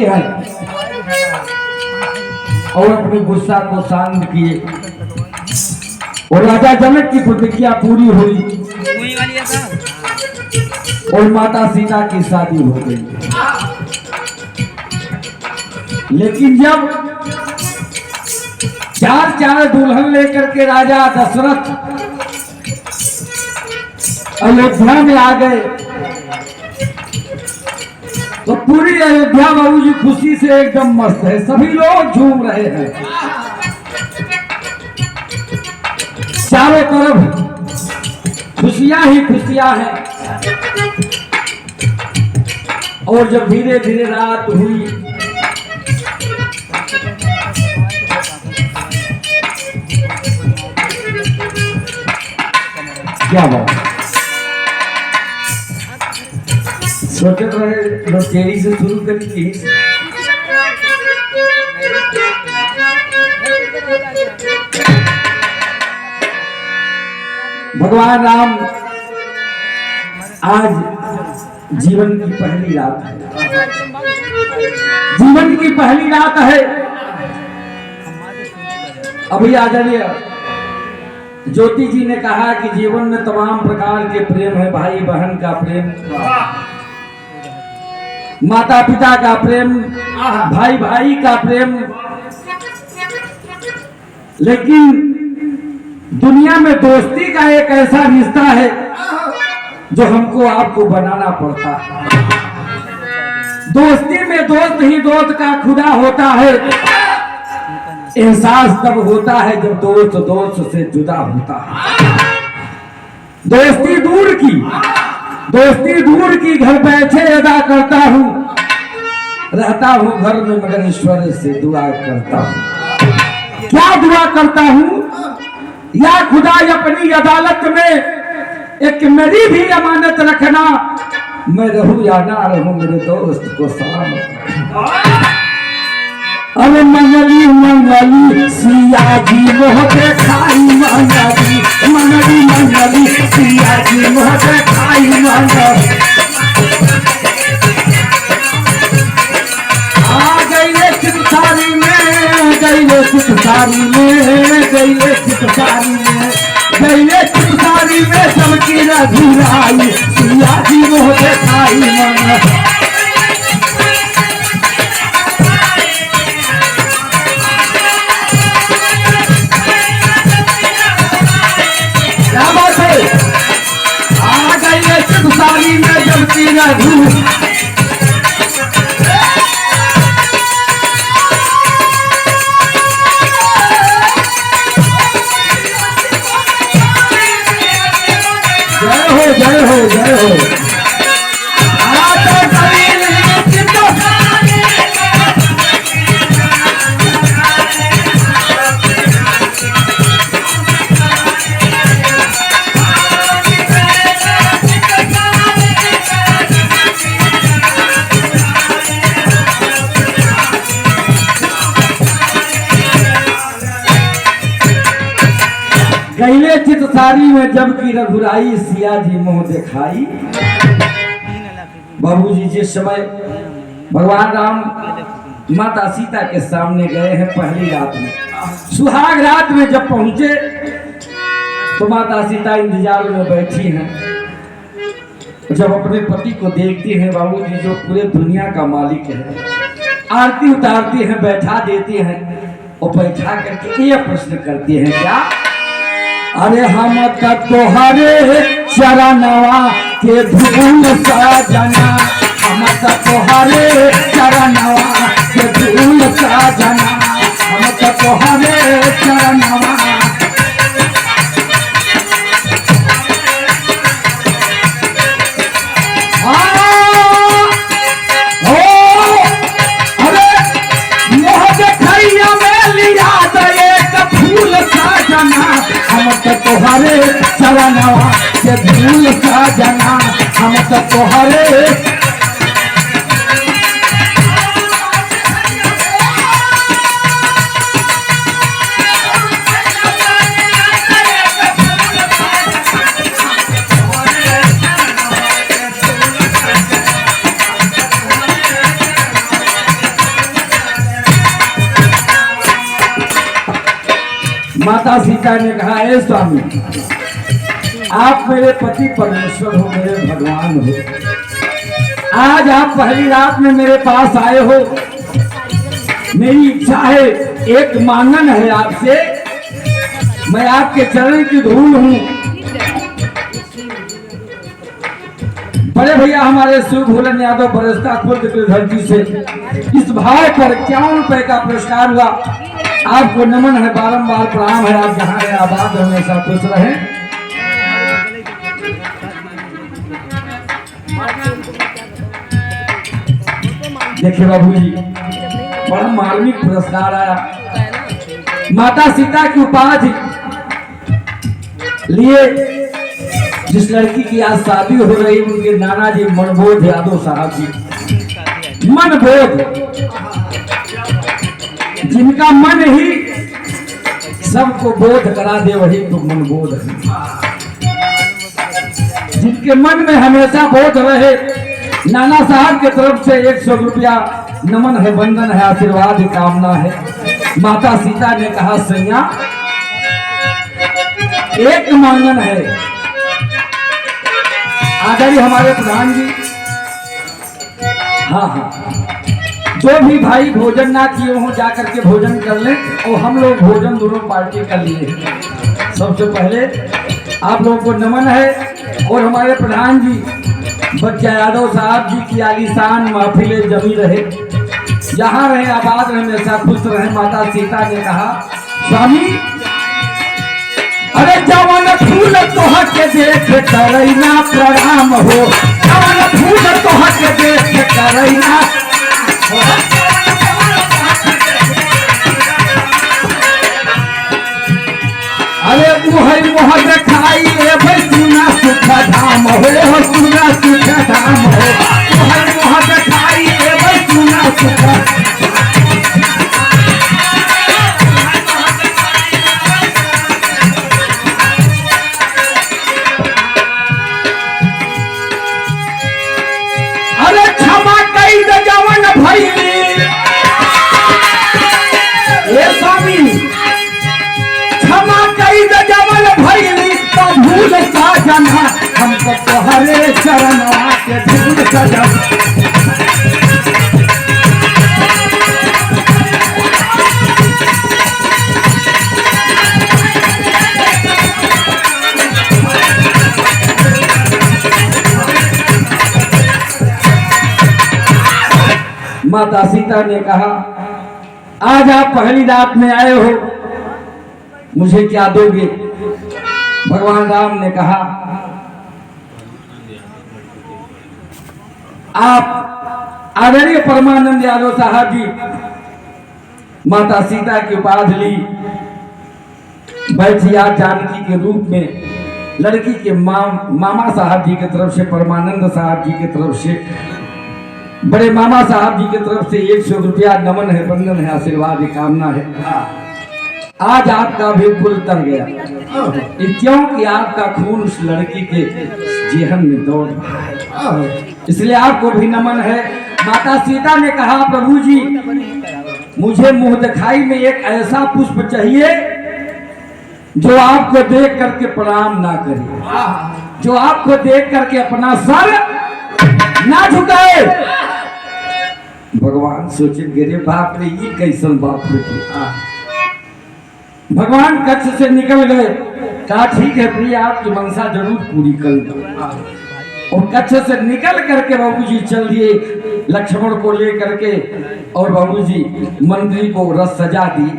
और अपने गुस्सा को शांत किए और राजा जनक की प्रतिज्ञा पूरी हुई और माता सीता की शादी हो गई। लेकिन जब चार दुल्हन लेकर के राजा दशरथ अयोध्या में आ गए तो पूरी अयोध्या बाबू जी खुशी से एकदम मस्त है, सभी लोग झूम रहे हैं, चारों तरफ खुशियां ही खुशियां हैं। और जब धीरे धीरे रात हुई क्या बात सोचते रहे लोग तेरी से शुरू करेंगे। भगवान राम आज जीवन की पहली रात है, जीवन की पहली रात है। अभी आचार्य ज्योति जी ने कहा कि जीवन में तमाम प्रकार के प्रेम है, भाई बहन का प्रेम, माता पिता का प्रेम, भाई भाई का प्रेम, लेकिन दुनिया में दोस्ती का एक ऐसा रिश्ता है जो हमको आपको बनाना पड़ता है। दोस्ती में दोस्त ही दोस्त का खुदा होता है। एहसास तब होता है जब दोस्त दोस्त से जुदा होता है। दोस्ती दूर की घर बैठे अदा करता हूँ, रहता हूँ घर में मगर ईश्वर से दुआ करता हूँ। क्या दुआ करता हूँ? या खुदा अपनी अदालत में एक मेरी भी अमानत रखना, मैं रहूं या ना रहूं मेरे दोस्त को सलामत। अरे मंगली मंगली सिया जी मोह खाई मंगली, मंगली मंगली सिया जी मोह खाई मंगली। आ गईले चितसारी में, गईले चितसारी में, गईले चितसारी में, गईले चितसारी में सबकी रघुराई सिया जी मोह खाई मंगली। सारी में जब तेरा धूप जय हो जय हो जय हो। गईले चितसारी में जब की रघुराई सिया जी मोह दिखाई। बाबूजी जिस समय भगवान राम माता सीता के सामने गए हैं पहली रात में, सुहाग रात में जब पहुंचे तो माता सीता इंतजार में बैठी हैं। जब अपने पति को देखती हैं बाबूजी जो पूरे दुनिया का मालिक है, आरती उतारती हैं, बैठा देती हैं और बैठा करके ये प्रश्न करती हैं क्या? अरे हम तोहरे चरणवा के धूल साजना, हम तोहरे चरणवा के धूल साजना, हम तोहरे चरणवा। अरे मोह देखैया में लिया एक फूल साजना, हम तोहरे चरणवा के धूल साजना, हम तोहरे। माता सीता ने कहा, हे स्वामी, आप मेरे पति परमेश्वर हो, मेरे भगवान हो। आज आप पहली रात में मेरे पास आए हो। मेरी इच्छा है, एक मांगन है आपसे। मैं आपके चरण की धूल हूं। बड़े भैया हमारे शिव भोलन यादव बरसता खुर्द की धरती से इस भाई पर 51 रुपए का पुरस्कार हुआ। आपको नमन है, बारंबार प्रणाम है। आप जहां रहे आबाद हमेशा खुश रहे। देखिए बाबूजी, बड़ा मार्मिक पुरस्कार आया। माता सीता की उपाधि लिए जिस लड़की की आज शादी हो रही, उनके नाना जी मनबोध यादव साहब जी। मनबोध, जिनका मन ही सबको बोध करा दे, वही तो मनबोध है। जिनके मन में हमेशा बोध रहे। नाना साहब की तरफ से 100 रुपया नमन है, वंदन है, आशीर्वाद कामना है। माता सीता ने कहा, सैया एक मांगन है। आदरणीय हमारे प्रधान जी, हाँ हाँ, जो भी भाई भोजन ना किए हो जाकर के भोजन कर लें, और हम लोग भोजन दोनों पार्टी कर लिए। सबसे पहले आप लोगों को नमन है। और हमारे प्रधान जी बच्चा यादव साहब जी की आलीशान महफिले जमी रहे, जहाँ रहे आबाद रहे, हमेशा खुश रहे। माता सीता ने कहा, स्वामी, अरे जवन फूल तोह के देख करैना प्रणाम हो। जवन फूल तोह के देख करैना, अरे मुह देखाई ले भाई, सुना सुख धाम हो, सुना सुख धाम हो। मुह देखाई ले भाई, सुना सुख। अरे क्षमा कई जवन भैली, ये स्वामी, क्षमा कई जवन भैली, तो भूल का जना हमको तोहरे चरणवा के धूल सजम। माता सीता ने कहा, आज आप पहली रात में आए हो, मुझे क्या दोगे? भगवान राम ने कहा, आप आदरणीय परमानंद यादव साहब जी माता सीता की उपाधि ली, बैठिया जानकी के रूप में। लड़की के मामा साहब जी की तरफ से, परमानंद साहब जी की तरफ से, बड़े मामा साहब जी की तरफ से 100 रुपया नमन है, वंदन है, आशीर्वाद कामना है। आज आपका भी कुल तर गया, क्योंकि आपका खून उस लड़की के जेहन में दौड़ रहा है, इसलिए आपको भी नमन है। माता सीता ने कहा, प्रभु जी, मुझे मुंह दिखाई में एक ऐसा पुष्प चाहिए जो आपको देख करके प्रणाम ना करे, जो आपको देख करके अपना सर ना झुकाए। भगवान सोचेंगे, रे बाप रे, ये कैसन बाप रे। भगवान कच्छ से निकल गए। कहा, ठीक है प्रिय, आपकी मनसा जरूर पूरी कर दो। और कच्छ से निकल करके बाबूजी चल दिए लक्ष्मण को लेकर के, और बाबूजी मंत्री को रस सजा दी।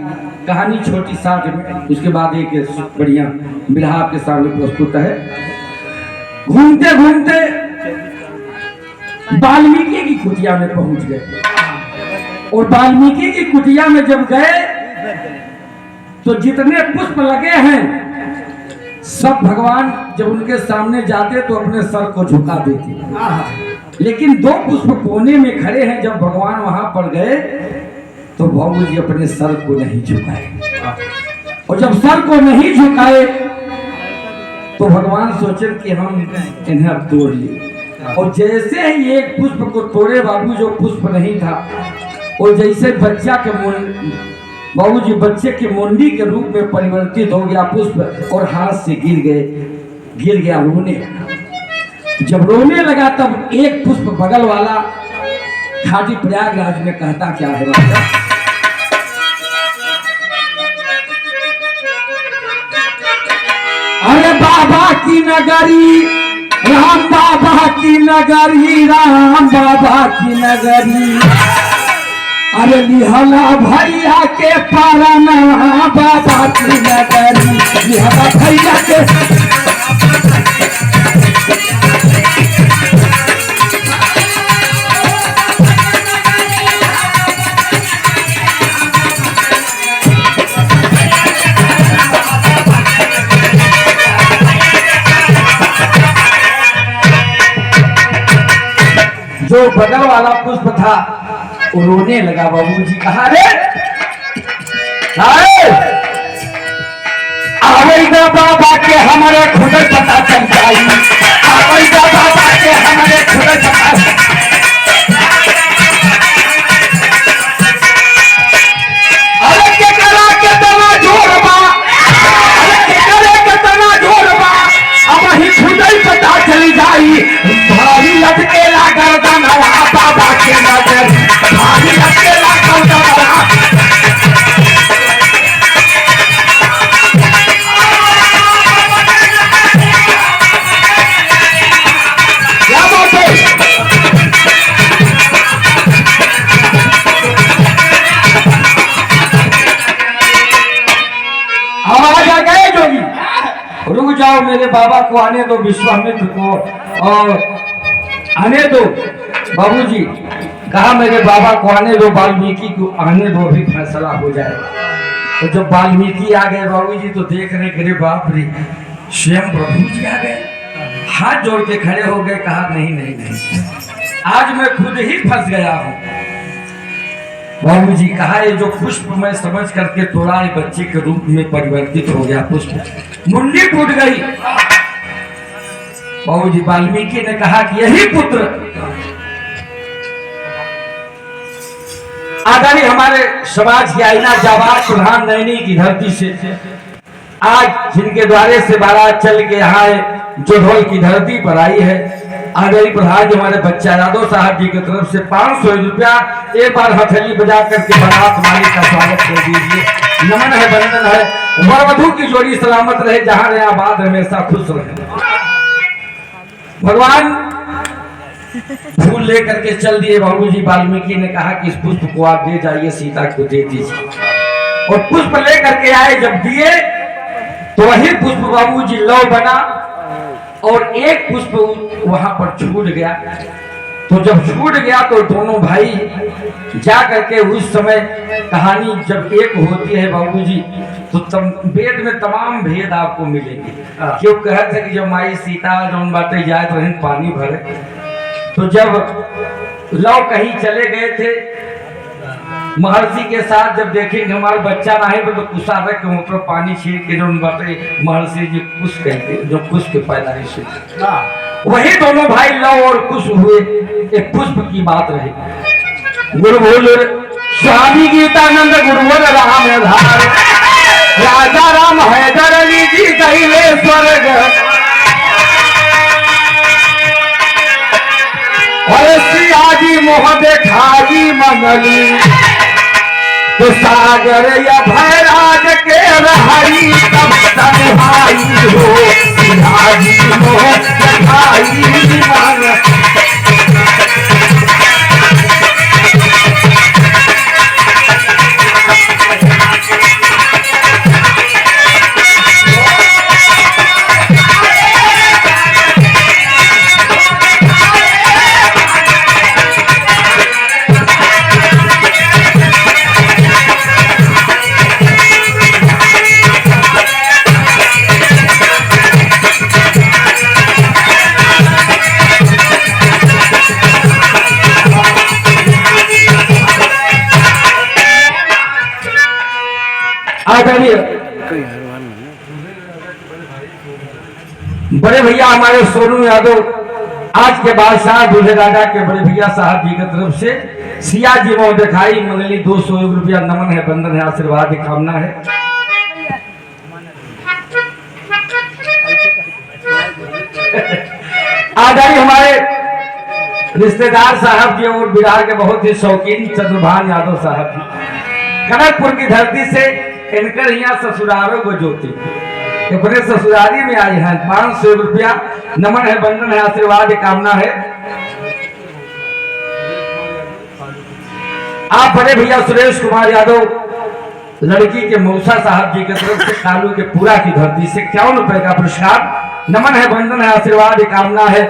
कहानी छोटी 60 में, उसके बाद एक बढ़िया बिरहा आपके सामने प्रस्तुत है। घूमते घूमते वाल्मीकि की कुटिया में पहुंच गए, और वाल्मीकि की कुटिया में जब गए तो जितने पुष्प लगे हैं सब भगवान जब उनके सामने जाते तो अपने सर को झुका देते, लेकिन 2 पुष्प कोने में खड़े हैं। जब भगवान वहां पर गए तो बाबूजी अपने सर को नहीं झुकाए, और जब सर को नहीं झुकाए तो भगवान सोचे कि हम इन्हें अब तोड़ लिए। और जैसे ही एक पुष्प को तोड़े बाबू, जो पुष्प नहीं था, और जैसे बच्चा के बाबूजी बच्चे के मुंडी के रूप में परिवर्तित हो गया पुष्प और हाथ से गिर गया रोने लगा। जब रोने लगा तब एक पुष्प बगल वाला घाटी प्रयागराज में कहता क्या है राजा? अरे बाबा की नगरी, राम बाबा की नगरी, राम बाबा की नगरी, अरे लिहला भैया के पाराना बाबा की नगरी, लिहला भैया के। जो बगल वाला पुष्प था वो रोने लगा। बाबूजी कहा रे आवेगा बाबा के हमारे खुद पता चल जाई, आवेगा बाबा के हमारे खुद पता। अरे के कला के तना जोड़बा, अरे के करे के तना जोड़बा, अब ही खुद ही पता चली जाई। भारी लटकेला गर्दन बाबा के नजर, भारी लटकेला गर्दन। क्या बात है? आवाज आ गए जोगी? रुक जाओ, मेरे बाबा को आने दो, विश्वामित्र को और आने दो। बाबूजी कहा मेरे बाबा को आने दो, वाल्मीकि को आने दो, अभी फैसला हो जाएगा। तो जब वाल्मीकि आ गए बाबूजी तो देख रहे कि बाप रे स्वयं प्रभु जी आ गए, हाथ जोड़ के खड़े हो गए। कहा नहीं नहीं नहीं, आज मैं खुद ही फंस गया हूँ। बाबूजी कहा ये जो पुष्प मैं समझ करके तोड़ा, ये बच्चे के रूप में परिवर्तित हो गया पुष्प, मुंडी टूट गई। बाबूजी वाल्मीकि ने कहा कि यही पुत्र आदरणीय हमारे समाज की आईना जाबाज प्रधान नैनी की धरती से आज जिनके द्वारे से बारात चल के यहाँ जो ढोल की धरती पर आई है, आदरणीय प्रधान जी हमारे बच्चा यादव साहब जी की तरफ से 500 रुपया एक बार हथेली बजा करके बारात मालिक का स्वागत कर दीजिए। नमन है, वंदन है, वरवधू की जोड़ी सलामत रहे, जहां रहे आबाद हमेशा खुश रहे। भगवान फूल लेकर के चल दिए। बाबूजी वाल्मीकि ने कहा कि इस पुष्प को आप दे जाइए, सीता को दे दीजिए। और पुष्प लेकर के आए, जब दिए तो वही पुष्प बाबूजी लौ बना और एक पुष्प वहां पर छूट गया। तो जब छूट गया तो दोनों भाई जा करके, उस समय कहानी जब एक होती है बाबूजी तो वेद में तमाम भेद आपको मिलेंगे। क्यों कहते हैं कि जब माई सीता जौन बाटे जाए तो रहन पानी भरे, तो जब लव कहीं चले गए थे महर्षि के साथ, जब देखेंगे हमारा बच्चा ना है तो गुस्सा रख के ऊपर पानी छीट के जौन बाटे महर्षि जी कुछ कहते जो पुष्प के पैदाइश हुई, वही दोनों भाई लव और कुश हुए। एक पुष्प की बात रही। गुरु बोल स्वामी गीतानंद गुरु बोल राम धार, राजा राम हैदर अली जी गईले स्वर्ग, और सियाजी मोह देखाई मंगली, तो सागर या भैराज के रहाई तब तन्हाई हो, सियाजी मोह देखाई मंगली। बड़े भैया हमारे सोनू यादव आज के बादशाह दूल्हे राजा के बड़े भैया साहब जी की तरफ से सिया जी मोह दिखाई मंगली 201 रुपया नमन है, बंधन है, आशीर्वाद कामना है। आजारी हमारे रिश्तेदार साहब जी और बिहार के बहुत ही शौकीन चंद्रभान यादव साहब जी कनकपुर की धरती से इनकर यहाँ ससुरालों को जोती अपने ससुराली में आए हैं। 500 रुपया नमन है, बंधन है, आशीर्वाद कामना है। आप बड़े भैया सुरेश कुमार यादव लड़की के मौसा साहब जी की तरफ से कालू के पूरा की धरती से 51 रुपए का पुरस्कार नमन है, बंधन है, आशीर्वाद कामना है।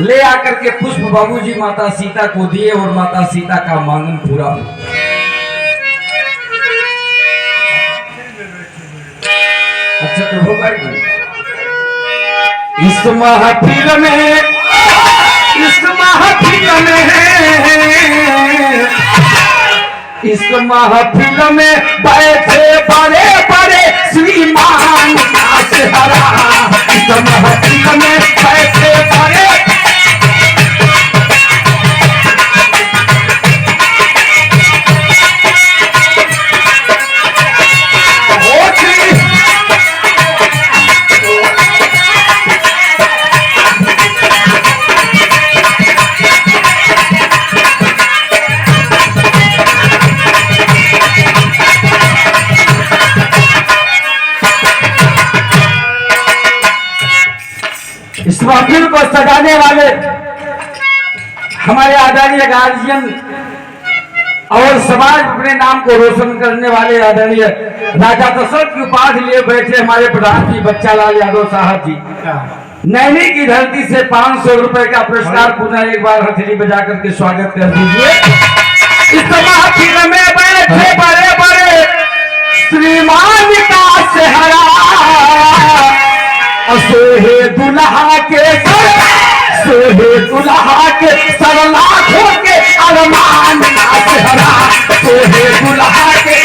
ले आकर के पुष्प बाबूजी माता सीता को दिए और माता सीता का मांगन पूरा हो। अच्छा तो होगा इस महफिल में, इस महफिल में, इस महफिल में बैठे बड़े बड़े श्रीमान हरा। इस महफिल में बैठे बड़े इस महफिल को सजाने वाले हमारे आदरणीय गार्जियन और समाज अपने नाम को रोशन करने वाले आदरणीय राजा दशरथ की उपाधि लिए बैठे हमारे प्रधान जी बच्चालाल यादव साहब जी नैनी की धरती से 500 रुपए का पुरस्कार पुनः एक बार हथेली बजा करके स्वागत कर दीजिए। इस महफिल में बैठे बड़े बड़े श्रीमान का सेहरा सोहे दुल्हा के सर, सोहे दुल्हा के सर लाखों के अरमान का सेहरा, सोहे दुल्हा के